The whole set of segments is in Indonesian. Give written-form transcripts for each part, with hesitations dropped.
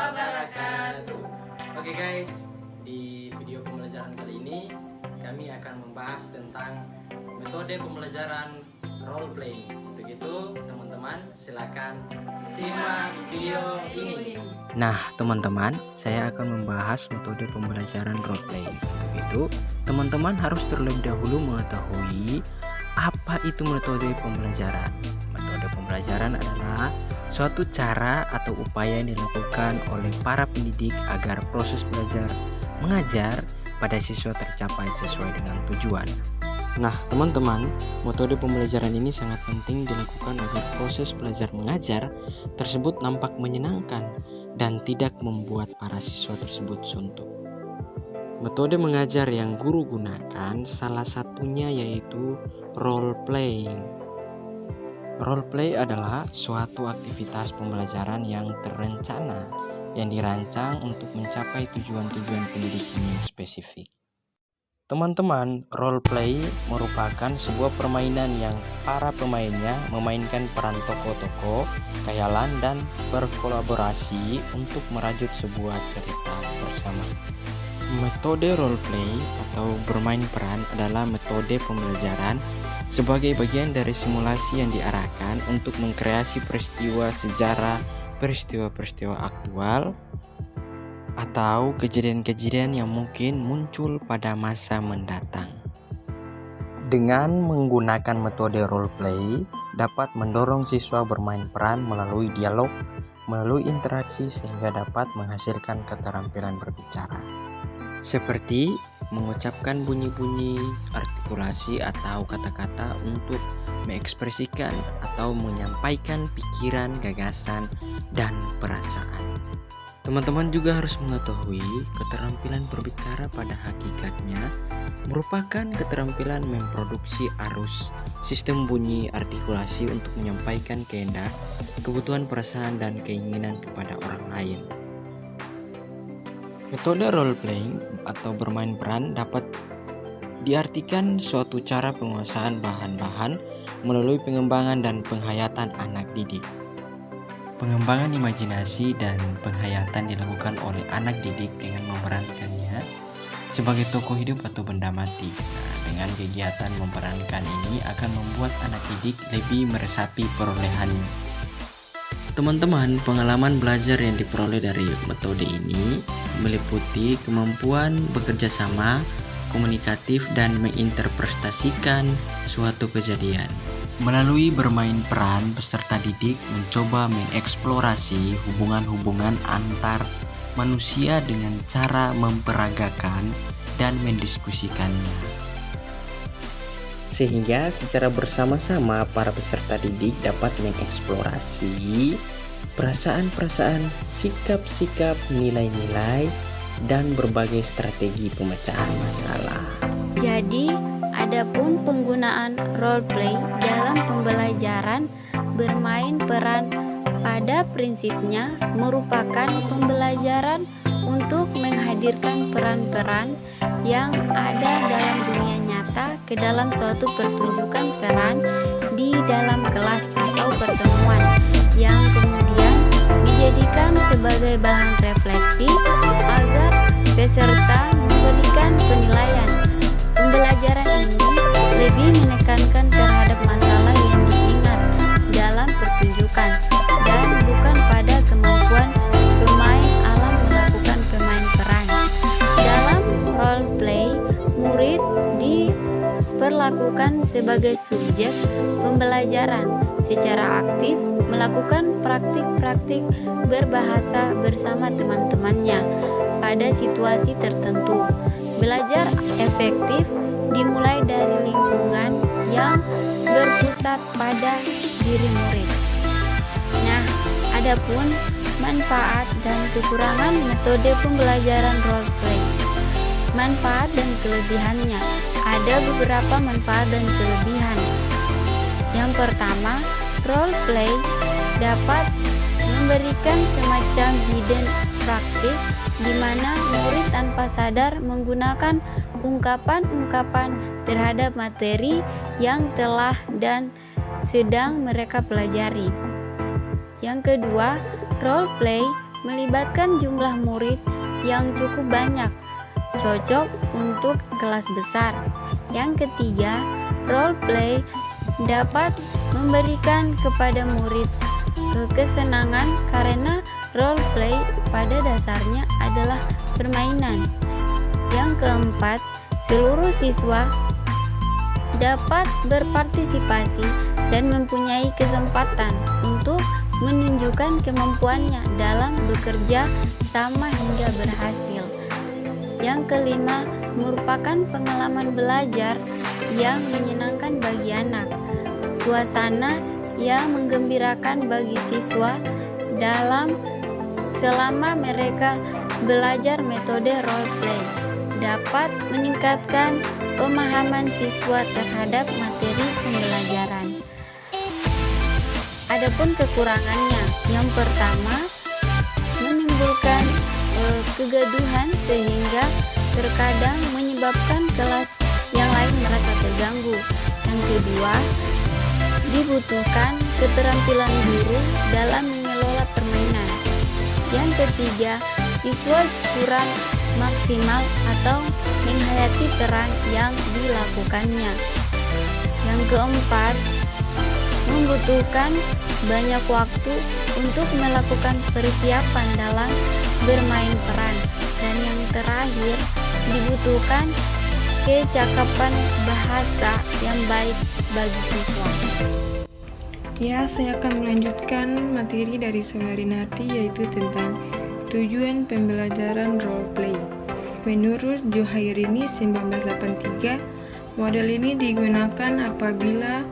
wabarakatuh. Oke guys, di video pembelajaran kali ini kami akan membahas tentang metode pembelajaran role play. Untuk itu teman-teman silakan simak video ini. Nah teman-teman, saya akan membahas metode pembelajaran role play. Untuk itu teman-teman harus terlebih dahulu mengetahui apa itu metode pembelajaran. Metode pembelajaran adalah suatu cara atau upaya yang dilakukan oleh para pendidik agar proses belajar mengajar pada siswa tercapai sesuai dengan tujuan. Nah teman-teman, metode pembelajaran ini sangat penting dilakukan agar proses belajar mengajar tersebut nampak menyenangkan dan tidak membuat para siswa tersebut suntuk. Metode mengajar yang guru gunakan salah satunya yaitu role playing. Role play adalah suatu aktivitas pembelajaran yang terencana yang dirancang untuk mencapai tujuan-tujuan pendidikan yang spesifik. Teman-teman, role play merupakan sebuah permainan yang para pemainnya memainkan peran tokoh-tokoh, khayalan, dan berkolaborasi untuk merajut sebuah cerita bersama. Metode role play atau bermain peran adalah metode pembelajaran sebagai bagian dari simulasi yang diarahkan untuk mengkreasi peristiwa sejarah, peristiwa-peristiwa aktual, atau kejadian-kejadian yang mungkin muncul pada masa mendatang. Dengan menggunakan metode role play, dapat mendorong siswa bermain peran melalui dialog, melalui interaksi sehingga dapat menghasilkan keterampilan berbicara. Seperti mengucapkan bunyi-bunyi, artikulasi atau kata-kata untuk mengekspresikan atau menyampaikan pikiran, gagasan, dan perasaan. Teman-teman juga harus mengetahui keterampilan berbicara pada hakikatnya merupakan keterampilan memproduksi arus, sistem bunyi, artikulasi untuk menyampaikan kehendak, kebutuhan perasaan, dan keinginan kepada orang lain. Metode role playing atau bermain peran dapat diartikan suatu cara penguasaan bahan-bahan melalui pengembangan dan penghayatan anak didik. Pengembangan imajinasi dan penghayatan dilakukan oleh anak didik dengan memerankannya sebagai tokoh hidup atau benda mati. Dengan kegiatan memerankan ini akan membuat anak didik lebih meresapi perolehannya. Teman-teman, pengalaman belajar yang diperoleh dari metode ini meliputi kemampuan bekerja sama, komunikatif, dan menginterpretasikan suatu kejadian. Melalui bermain peran, peserta didik mencoba mengeksplorasi hubungan-hubungan antar manusia dengan cara memperagakan dan mendiskusikannya. Sehingga secara bersama-sama para peserta didik dapat mengeksplorasi perasaan-perasaan, sikap-sikap, nilai-nilai, dan berbagai strategi pemecahan masalah. Jadi, adapun penggunaan role play dalam pembelajaran bermain peran pada prinsipnya merupakan pembelajaran untuk menghadirkan peran-peran yang ada dalam dunia nyata ke dalam suatu pertunjukan peran di dalam kelas atau pertemuan yang kemudian dijadikan sebagai bahan refleksi agar peserta memberikan penilaian. Pembelajaran ini lebih menekankan terhadap masalah yang diingat dalam pertunjukan dan bukan pada kemampuan pemain alam melakukan pemain peran. Dalam role play, murid diperlakukan sebagai subjek pembelajaran secara aktif melakukan praktik-praktik berbahasa bersama teman-temannya pada situasi tertentu. Belajar efektif dimulai dari lingkungan yang berpusat pada diri murid. Nah, adapun manfaat dan kekurangan metode pembelajaran role play. Manfaat dan kelebihannya. Ada beberapa manfaat dan kelebihan. Yang pertama, role play dapat memberikan semacam hidden praktik di mana murid tanpa sadar menggunakan ungkapan-ungkapan terhadap materi yang telah dan sedang mereka pelajari. Yang kedua, role play melibatkan jumlah murid yang cukup banyak, cocok untuk kelas besar. Yang ketiga, role play dapat memberikan kepada murid kesenangan karena role play pada dasarnya adalah permainan. Yang keempat, seluruh siswa dapat berpartisipasi dan mempunyai kesempatan untuk menunjukkan kemampuannya dalam bekerja sama hingga berhasil. Yang kelima, merupakan pengalaman belajar yang menyenangkan bagi anak. Suasana yang menggembirakan bagi siswa selama mereka belajar metode role play dapat meningkatkan pemahaman siswa terhadap materi pembelajaran. Adapun kekurangannya, yang pertama, menimbulkan kegaduhan sehingga terkadang menyebabkan kelas yang lain merasa terganggu. Yang kedua, dibutuhkan keterampilan guru dalam mengelola permainan. Yang ketiga, siswa kurang maksimal atau menghayati peran yang dilakukannya. Yang keempat, membutuhkan banyak waktu untuk melakukan persiapan dalam bermain peran. Dan yang terakhir, dibutuhkan kecakapan bahasa yang baik bagi siswa. Ya, saya akan melanjutkan materi dari Solarinati, yaitu tentang tujuan pembelajaran role play. Menurut Johairini 1983, model ini digunakan apabila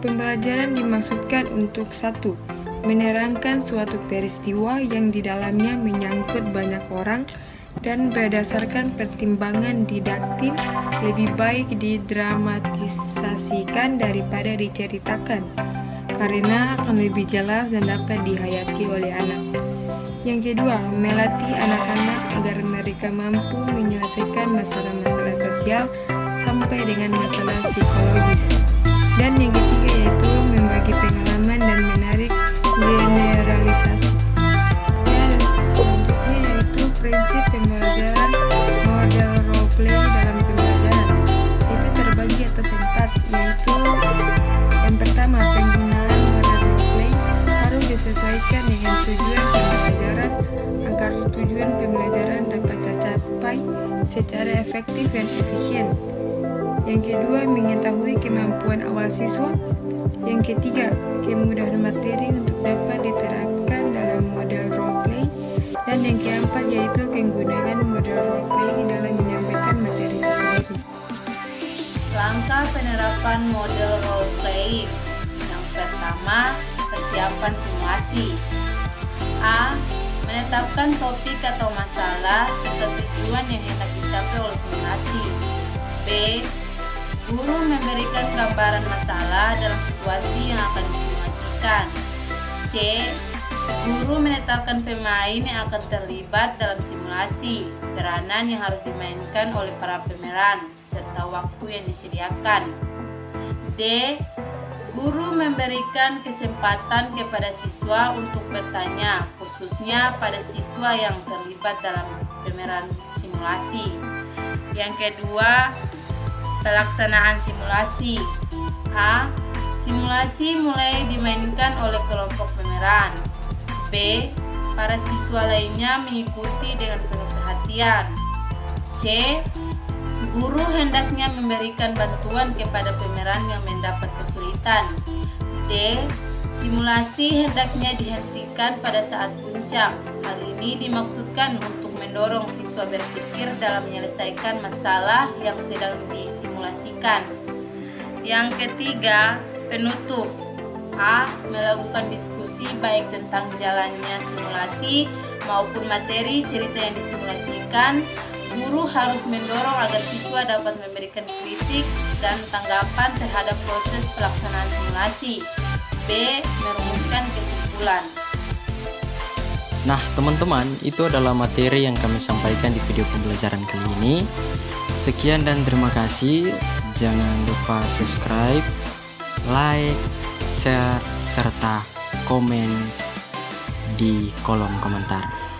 pembelajaran dimaksudkan untuk 1. Menerangkan suatu peristiwa yang di dalamnya menyangkut banyak orang dan berdasarkan pertimbangan didaktik lebih baik didramatisasikan daripada diceritakan karena akan lebih jelas dan dapat dihayati oleh anak. Yang kedua, melatih anak-anak agar mereka mampu menyelesaikan masalah-masalah sosial sampai dengan masalah psikologis. Dan yang ketiga yaitu membagi pengalaman dan menarik generalisasi. Dan selanjutnya yaitu prinsip pembelajaran model role play dalam pembelajaran. Itu terbagi atas 4, yaitu yang pertama, penggunaan model role play harus disesuaikan dengan tujuan pembelajaran agar tujuan pembelajaran dapat tercapai secara efektif dan efisien. Yang kedua, mengetahui kemampuan awal siswa. Yang ketiga, kemudahan materi untuk dapat diterapkan dalam model role play. Dan yang keempat yaitu penggunaan model role play dalam menyampaikan materi tersebut. Langkah penerapan model role play. Yang pertama, persiapan simulasi. A. Menetapkan topik atau masalah serta tujuan yang hendak dicapai oleh simulasi. B. Guru memberikan gambaran masalah dalam situasi yang akan disimulasikan. C. Guru menetapkan pemain yang akan terlibat dalam simulasi, peranan yang harus dimainkan oleh para pemeran, serta waktu yang disediakan. D. Guru memberikan kesempatan kepada siswa untuk bertanya, khususnya pada siswa yang terlibat dalam pemeran simulasi. Yang kedua, pelaksanaan simulasi. A. Simulasi mulai dimainkan oleh kelompok pemeran. B. Para siswa lainnya mengikuti dengan penuh perhatian. C. Guru hendaknya memberikan bantuan kepada pemeran yang mendapat kesulitan. D. Simulasi hendaknya dihentikan pada saat puncak. Hal ini dimaksudkan untuk mendorong siswa berpikir dalam menyelesaikan masalah yang sedang disimulasikan. Yang ketiga, penutup. A. Melakukan diskusi baik tentang jalannya simulasi maupun materi cerita yang disimulasikan. Guru harus mendorong agar siswa dapat memberikan kritik dan tanggapan terhadap proses pelaksanaan simulasi. B. Merumuskan kesimpulan. Nah teman-teman, itu adalah materi yang kami sampaikan di video pembelajaran kali ini. Sekian dan terima kasih. Jangan lupa subscribe, like, share, serta komen di kolom komentar.